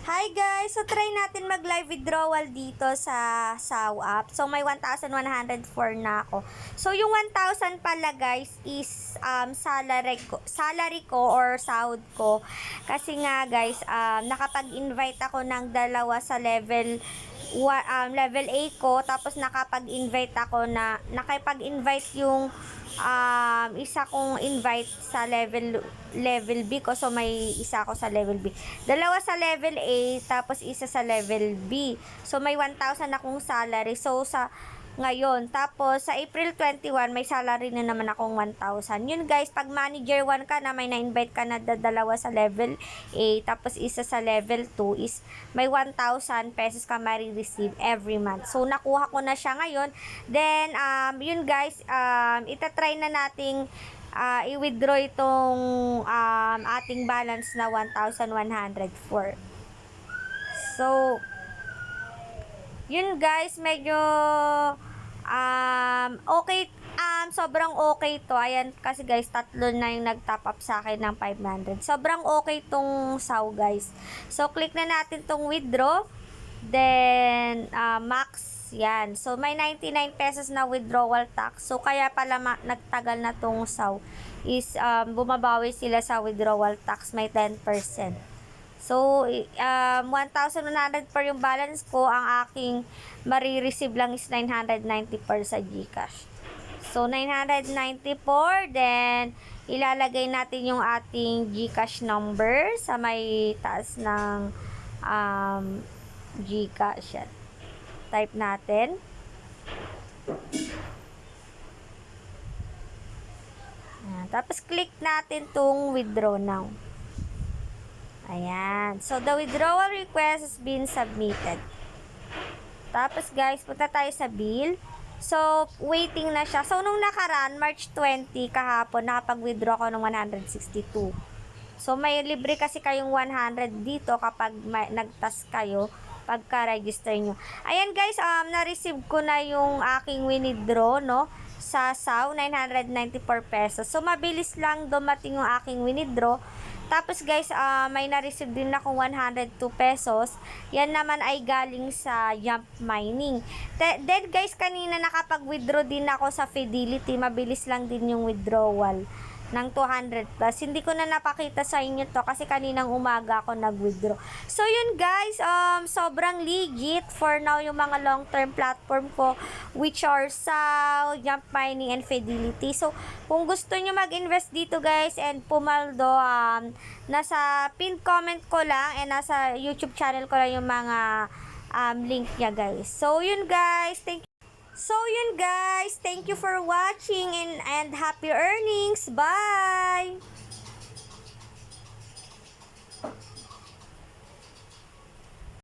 Hi guys! So try natin mag-live withdrawal dito sa SAW app. So may 1,104 na ako. So yung 1,000 pala guys is salary ko or sahod ko. Kasi nga guys, nakapag-invite ako ng dalawa sa level A ko, tapos nakapag-invite yung isa kong invite sa level B ko. So may isa ako sa level B. Dalawa sa level A, tapos isa sa level B. So may 1,000 akong salary. So sa ngayon, tapos sa April 21 may salary na naman akong 1,000. Yun guys, pag manager 1 ka na, may na-invite ka na dalawa sa level A, tapos isa sa level 2 is may 1,000 pesos ka mari-receive every month. So nakuha ko na siya ngayon. Then yun guys, itatry na nating i-withdraw itong ating balance na 1,104. So yun guys, medyo okay, sobrang okay to. Ayan, kasi guys, tatlo na yung nag-top up sa akin ng 500. Sobrang okay tong SAW guys. So click na natin tong withdraw. Then max, yan. So may 99 pesos na withdrawal tax. So kaya pala nagtagal na tong SAW is bumabawi sila sa withdrawal tax, may 10%. So, 1,100 per yung balance ko. Ang aking marireceive lang is 990 per sa GCash. So, 994. Then, ilalagay natin yung ating GCash number sa may taas ng GCash. Yan. Type natin. Yan. Tapos, click natin tong withdraw now. Ayan. So, the withdrawal request has been submitted. Tapos, guys, punta tayo sa bill. So, waiting na siya. So, nung nakaraan, March 20, kahapon, nakapag-withdraw ko ng 162. So, may libre kasi kayong 100 dito kapag nag-task kayo pagka-register nyo. Ayan, guys, na-receive ko na yung aking withdraw, no? Sa SAW, 994 pesos. So, mabilis lang dumating yung aking withdraw. Tapos guys, may na-receive din akong 102 pesos. Yan naman ay galing sa Jump Mining. Then guys, kanina nakapag-withdraw din ako sa Fidelity. Mabilis lang din yung withdrawal ng 200 plus. Hindi ko na napakita sa inyo to kasi kaninang umaga ako nag-withdraw. So yun guys, sobrang legit for now yung mga long-term platform ko, which are SAW, Jump Mining, and Fidelity. So kung gusto nyo mag-invest dito guys and pumaldo, nasa pinned comment ko lang and nasa YouTube channel ko lang yung mga link niya guys. So yun guys, thank you for watching and happy earnings. Bye!